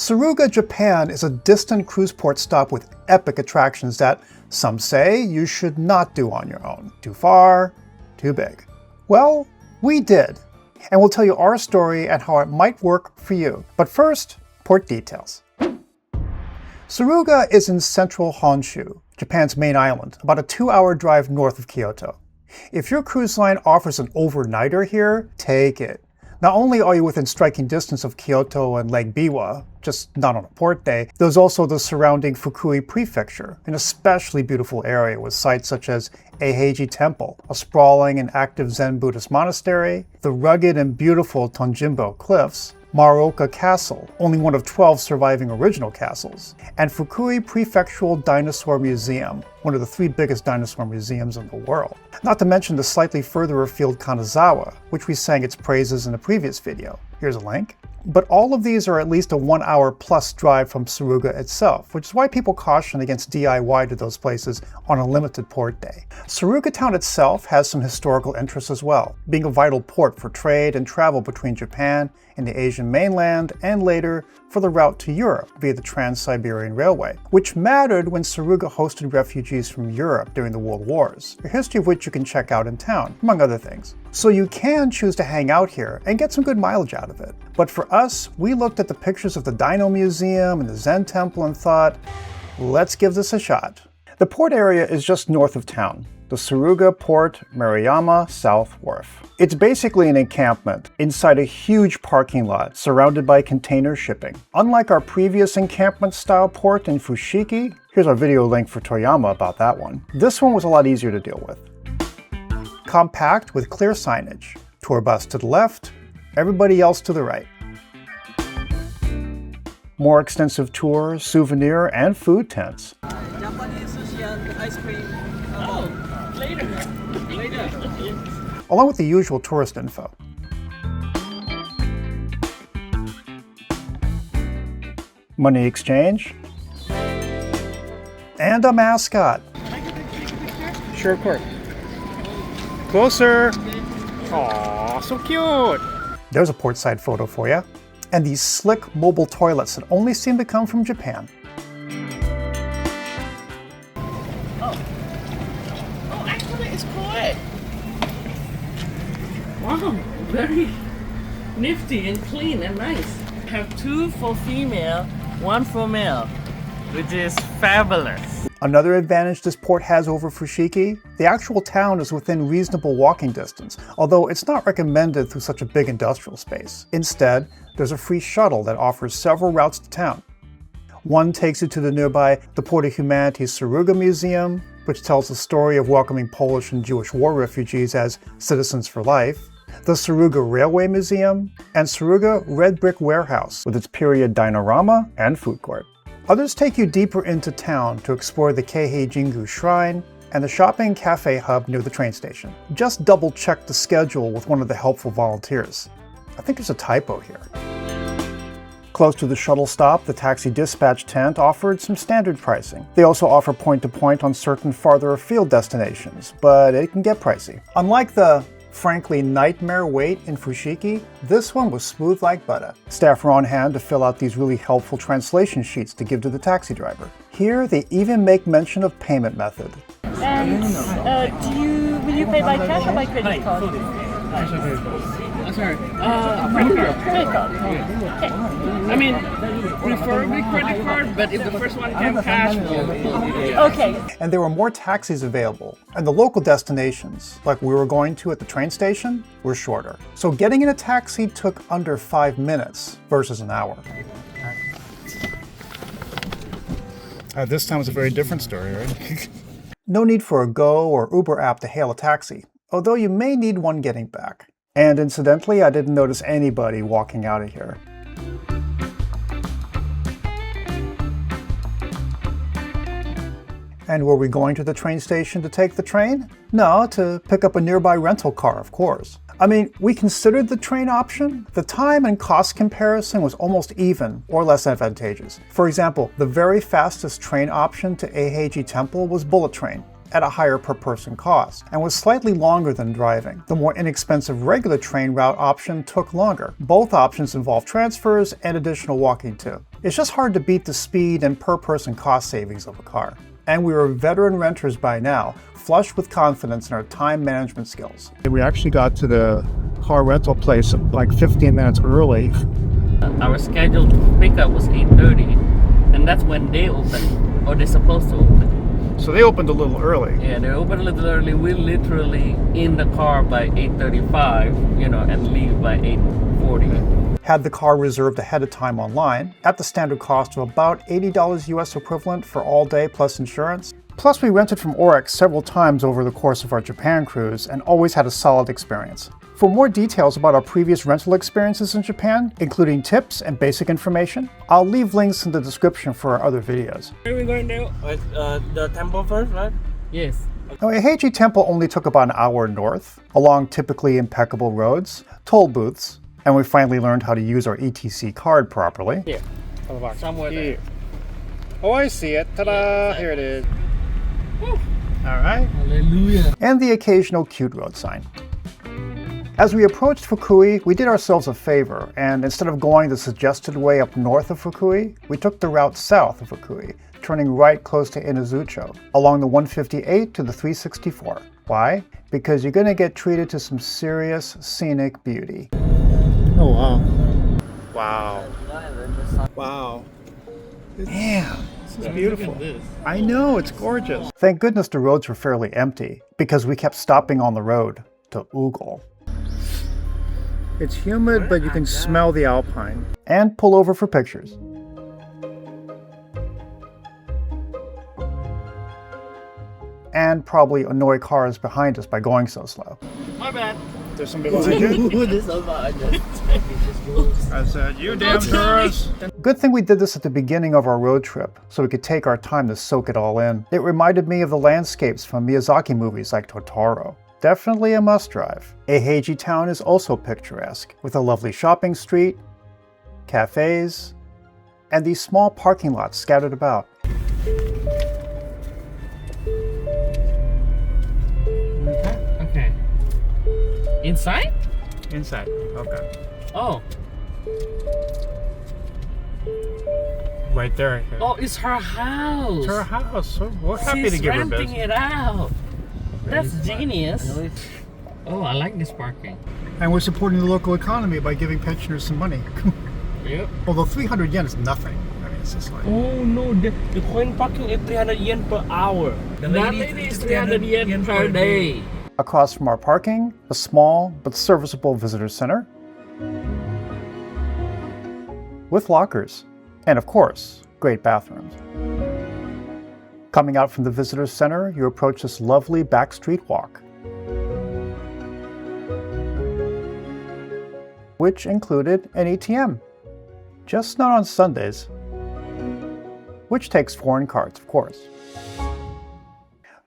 Tsuruga, Japan is a distant cruise port stop with epic attractions that some say you should not do on your own. Too far, too big. Well, we did, and we'll tell you our story and how it might work for you. But first, port details. Tsuruga is in central Honshu, Japan's main island, about a 2-hour drive north of Kyoto. If your cruise line offers an overnighter here, take it. Not only are you within striking distance of Kyoto and Lake Biwa, just not on a port day, there's also the surrounding Fukui Prefecture, an especially beautiful area with sites such as Eiheji Temple, a sprawling and active Zen Buddhist monastery, the rugged and beautiful Tonjimbo Cliffs, Maruoka Castle, only one of 12 surviving original castles, and Fukui Prefectural Dinosaur Museum, one of the 3 biggest dinosaur museums in the world. Not to mention the slightly further afield Kanazawa, which we sang its praises in a previous video. Here's a link. But all of these are at least a 1-hour plus drive from Tsuruga itself, which is why people caution against DIY to those places on a limited port day. Tsuruga Town itself has some historical interest as well, being a vital port for trade and travel between Japan and the Asian mainland, and later for the route to Europe via the Trans-Siberian Railway, which mattered when Tsuruga hosted refugees from Europe during the World Wars, a history of which you can check out in town, among other things. So you can choose to hang out here and get some good mileage out of it. But for us, we looked at the pictures of the Dino Museum and the Zen Temple and thought, let's give this a shot. The port area is just north of town, the Tsuruga Port Maruyama South Wharf. It's basically an encampment inside a huge parking lot surrounded by container shipping. Unlike our previous encampment-style port in Fushigi, here's our video link for Toyama about that one, this one was a lot easier to deal with. Compact with clear signage. Tour bus to the left, everybody else to the right. More extensive tour, souvenir, and food tents. Japanese sushi and ice cream. Oh, later. Along with the usual tourist info. Money exchange. And a mascot. Can I get a picture? Sure, of course. Closer. Aw, so cute. There's a portside photo for you. And these slick mobile toilets that only seem to come from Japan. Oh, actually it's quiet. Wow, very nifty and clean and nice. Have 2 for female, 1 for male, which is fabulous. Another advantage this port has over Fushigi, the actual town is within reasonable walking distance, although it's not recommended through such a big industrial space. Instead, there's a free shuttle that offers several routes to town. One takes you to the nearby The Port of Humanity's Tsuruga Museum, which tells the story of welcoming Polish and Jewish war refugees as citizens for life, the Tsuruga Railway Museum, and Tsuruga Red Brick Warehouse with its period dinorama and food court. Others take you deeper into town to explore the Keihei Jingu Shrine and the shopping cafe hub near the train station. Just double check the schedule with one of the helpful volunteers. I think there's a typo here. Close to the shuttle stop, the taxi dispatch tent offered some standard pricing. They also offer point-to-point on certain farther afield destinations, but it can get pricey. Unlike the frankly nightmare wait in Fushigi, this one was smooth like butter. Staff were on hand to fill out these really helpful translation sheets to give to the taxi driver. Here, they even make mention of payment method. And will you pay by cash or by credit card? Sorry, credit card. Okay. I mean, preferably credit card, but if the first one can cash, Okay. And there were more taxis available, and the local destinations, like we were going to at the train station, were shorter. So getting in a taxi took under 5 minutes versus an hour. This time was a very different story, right? No need for a Go or Uber app to hail a taxi, although you may need one getting back. And incidentally, I didn't notice anybody walking out of here. And were we going to the train station to take the train? No, to pick up a nearby rental car, of course. I mean, we considered the train option. The time and cost comparison was almost even or less advantageous. For example, the very fastest train option to Eiheji Temple was bullet train, at a higher per person cost, and was slightly longer than driving. The more inexpensive regular train route option took longer. Both options involve transfers and additional walking too. It's just hard to beat the speed and per person cost savings of a car. And we were veteran renters by now, flush with confidence in our time management skills. We actually got to the car rental place like 15 minutes early. Our scheduled pickup was 8:30, and that's when they open, or they're supposed to open. So they opened a little early. Yeah, they open a little early. We're literally in the car by 8:35, and leave by 8:40. Had the car reserved ahead of time online at the standard cost of about $80 US equivalent for all day plus insurance. Plus, we rented from Orex several times over the course of our Japan cruise and always had a solid experience. For more details about our previous rental experiences in Japan, including tips and basic information, I'll leave links in the description for our other videos. Where are we going now? The temple first, right? Yes. Now, Eiheji Temple only took about an hour north, along typically impeccable roads, toll booths, and we finally learned how to use our ETC card properly. Yeah, somewhere there. Oh, I see it. Ta-da! Yeah, Here it is. Woo. All right. Hallelujah. And the occasional cute road sign. As we approached Fukui, we did ourselves a favor, and instead of going the suggested way up north of Fukui, we took the route south of Fukui, turning right close to Inazucho, along the 158 to the 364. Why? Because you're going to get treated to some serious scenic beauty. Oh, wow. Wow. Wow. Damn, this is beautiful. I know, it's gorgeous. Thank goodness the roads were fairly empty, because we kept stopping on the road to oogle. It's humid, but you can smell the alpine. And pull over for pictures. And probably annoy cars behind us by going so slow. My bad. There's somebody behind you? I said, you damn tourist. Good thing we did this at the beginning of our road trip, so we could take our time to soak it all in. It reminded me of the landscapes from Miyazaki movies like Totoro. Definitely a must-drive. Eiheji town is also picturesque, with a lovely shopping street, cafes, and these small parking lots scattered about. Okay. Inside? Inside, okay. Oh. Right there. Oh, it's her house. It's her house, so we're happy She's to give her renting business. it out. That's genius. Oh, I like this parking. And we're supporting the local economy by giving pensioners some money. Yep. Although 300 yen is nothing. I mean, it's just like... Oh no, the coin parking is 300 yen per hour. That lady is 300 yen per day. Across from our parking, a small but serviceable visitor center with lockers, and of course, great bathrooms. Coming out from the visitor center, you approach this lovely back street walk, which included an ATM, just not on Sundays, which takes foreign cards, of course.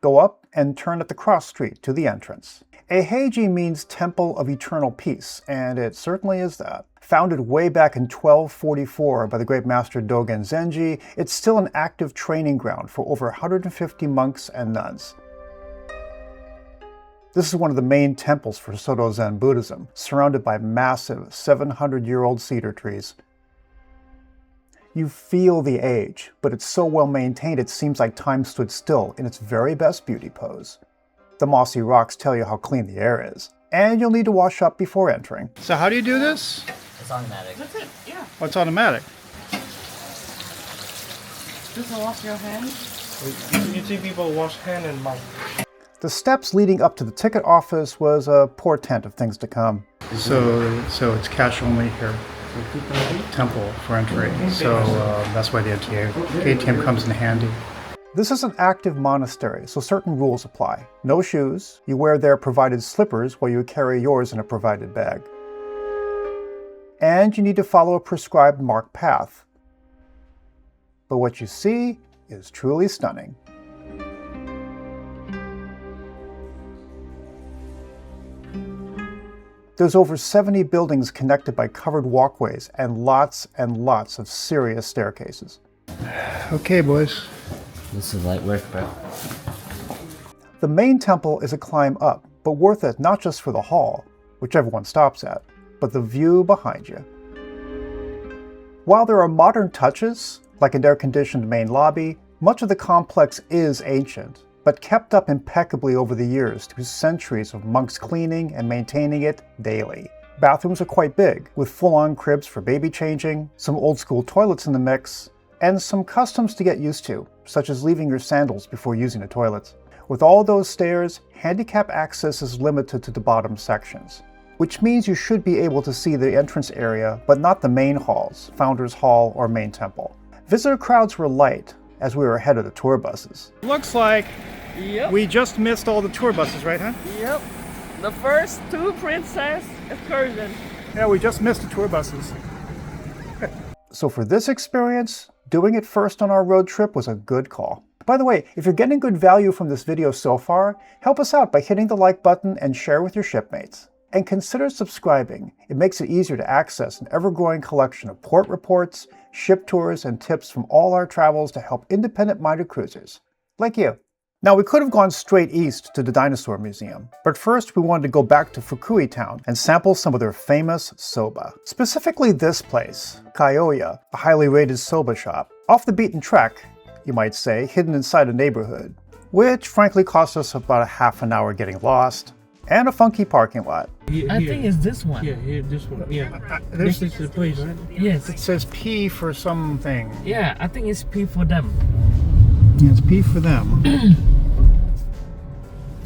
Go up and turn at the cross street to the entrance. Eiheji means Temple of Eternal Peace, and it certainly is that. Founded way back in 1244 by the great master Dogen Zenji, it's still an active training ground for over 150 monks and nuns. This is one of the main temples for Soto Zen Buddhism, surrounded by massive 700-year-old cedar trees. You feel the age, but it's so well maintained it seems like time stood still in its very best beauty pose. The mossy rocks tell you how clean the air is, and you'll need to wash up before entering. So how do you do this? It's automatic. That's it, yeah. Oh, it's automatic. Just wash your hands. You see people wash hand and mouth. The steps leading up to the ticket office was a portent of things to come. So it's cash only here. Temple for entry. So that's why the ATM comes in handy. This is an active monastery, so certain rules apply. No shoes. You wear their provided slippers while you carry yours in a provided bag. And you need to follow a prescribed marked path. But what you see is truly stunning. There's over 70 buildings connected by covered walkways and lots of serious staircases. Okay, boys. This is light work, bro. The main temple is a climb up, but worth it not just for the hall, which everyone stops at, but the view behind you. While there are modern touches, like an air-conditioned main lobby, much of the complex is ancient, but kept up impeccably over the years through centuries of monks cleaning and maintaining it daily. Bathrooms are quite big, with full-on cribs for baby changing, some old-school toilets in the mix, and some customs to get used to, such as leaving your sandals before using the toilets. With all those stairs, handicap access is limited to the bottom sections, which means you should be able to see the entrance area, but not the main halls, Founders Hall or main temple. Visitor crowds were light, as we were ahead of the tour buses. Looks like Yep. we just missed all the tour buses, right, huh? Yep. The first 2 princess excursions. Yeah, we just missed the tour buses. So for this experience, doing it first on our road trip was a good call. By the way, if you're getting good value from this video so far, help us out by hitting the like button and share with your shipmates. And consider subscribing. It makes it easier to access an ever-growing collection of port reports, ship tours, and tips from all our travels to help independent-minded cruisers, like you. Now, we could have gone straight east to the Dinosaur Museum, but first we wanted to go back to Fukui Town and sample some of their famous soba. Specifically this place, Kyouya, a highly rated soba shop. Off the beaten track, you might say, hidden inside a neighborhood, which frankly cost us about a half an hour getting lost, and a funky parking lot. I think it's this one. Yeah, here, this one. Yeah. This This is the place, right? Yes. It says P for something. Yeah, I think it's P for them. Yeah, it's P for them.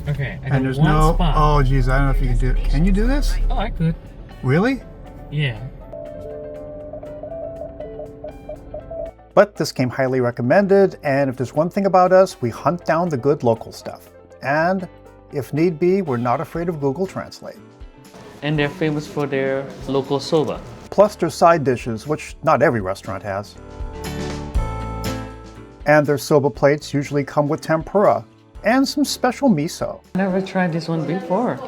Okay, And there's no... spot. Oh, geez, I don't know if you can do it. Can you do this? Oh, I could. Really? Yeah. But this came highly recommended, and if there's one thing about us, we hunt down the good local stuff. And if need be, we're not afraid of Google Translate. And they're famous for their local soba. Plus their side dishes, which not every restaurant has. And their soba plates usually come with tempura and some special miso. Never tried this one before.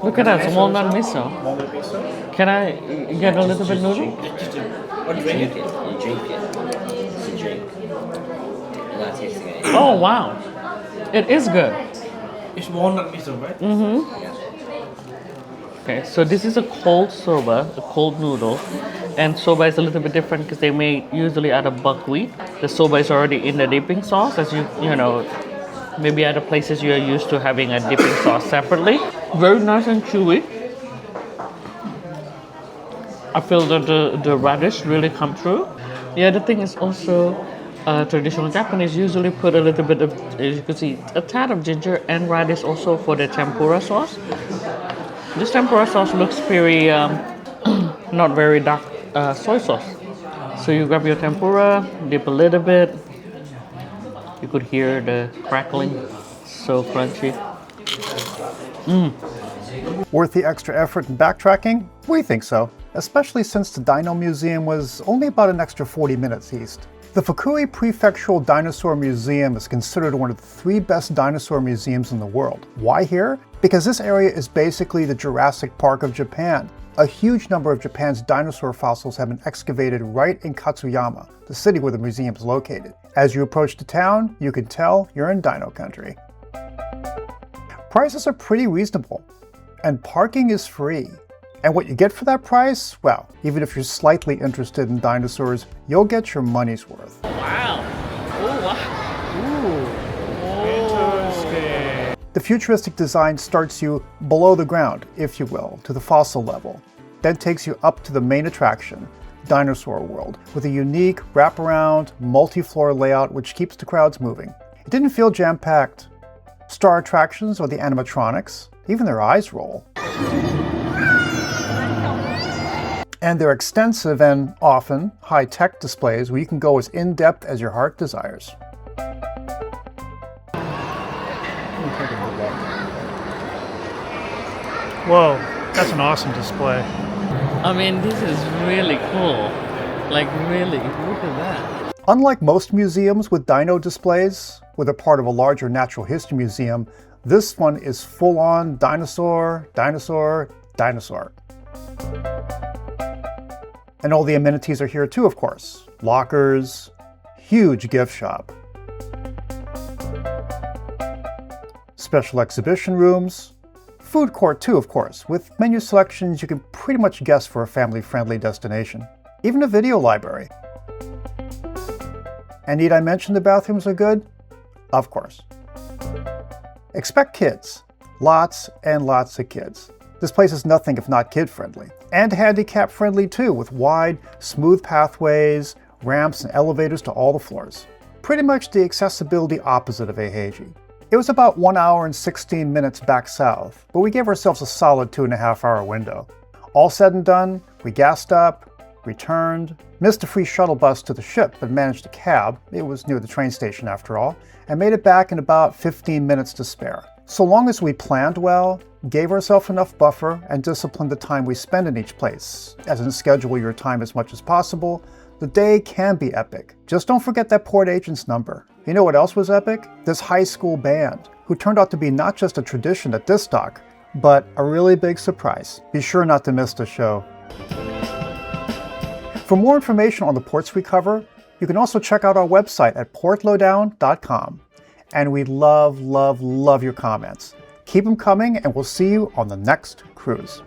Look at that, it's walnut miso. Walnut miso? Can I get a little bit noodle? Drink it. You drink it. It's a drink. You're not tasting it. Oh wow, it is good. It's walnut miso, right? Okay, so this is a cold soba, a cold noodle. And soba is a little bit different because they made usually out of buckwheat. The soba is already in the dipping sauce, as you know, maybe other places you are used to having a dipping sauce separately. Very nice and chewy. I feel that the radish really come through. The other thing is also traditional Japanese usually put a little bit of, as you can see, a tad of ginger and radish also for the tempura sauce. This tempura sauce looks very, not very dark soy sauce. So you grab your tempura, dip a little bit. You could hear the crackling, so crunchy. Worth the extra effort in backtracking? We think so, especially since the Dino Museum was only about an extra 40 minutes east. The Fukui Prefectural Dinosaur Museum is considered one of the 3 best dinosaur museums in the world. Why here? Because this area is basically the Jurassic Park of Japan. A huge number of Japan's dinosaur fossils have been excavated right in Katsuyama, the city where the museum is located. As you approach the town, you can tell you're in dino country. Prices are pretty reasonable, and parking is free. And what you get for that price? Well, even if you're slightly interested in dinosaurs, you'll get your money's worth. Wow. Oh, wow. Interesting. The futuristic design starts you below the ground, if you will, to the fossil level, then takes you up to the main attraction, Dinosaur World, with a unique wraparound, multi-floor layout which keeps the crowds moving. It didn't feel jam-packed. Star attractions or the animatronics, even their eyes roll. And they're extensive and often high-tech displays where you can go as in-depth as your heart desires. Whoa, that's an awesome display. I mean, this is really cool. Like, really, look at that. Unlike most museums with dino displays, where they're part of a larger natural history museum, this one is full-on dinosaur, dinosaur, dinosaur. And all the amenities are here too, of course. Lockers, huge gift shop. special exhibition rooms, food court too, of course, with menu selections you can pretty much guess for a family-friendly destination. Even a video library. And need I mention the bathrooms are good? Of course. Expect kids. Lots and lots of kids. This place is nothing if not kid-friendly. And handicap-friendly too, with wide, smooth pathways, ramps, and elevators to all the floors. Pretty much the accessibility opposite of Eiheji. It was about 1 hour and 16 minutes back south, but we gave ourselves a solid 2.5-hour window. All said and done, we gassed up, returned, missed a free shuttle bus to the ship, but managed a cab, it was near the train station after all, and made it back in about 15 minutes to spare. So long as we planned well, gave ourselves enough buffer, and disciplined the time we spend in each place, as in schedule your time as much as possible, the day can be epic. Just don't forget that port agent's number. You know what else was epic? This high school band, who turned out to be not just a tradition at this dock, but a really big surprise. Be sure not to miss the show. For more information on the ports we cover, you can also check out our website at portlowdown.com. And we love, love, love your comments. Keep them coming, and we'll see you on the next cruise.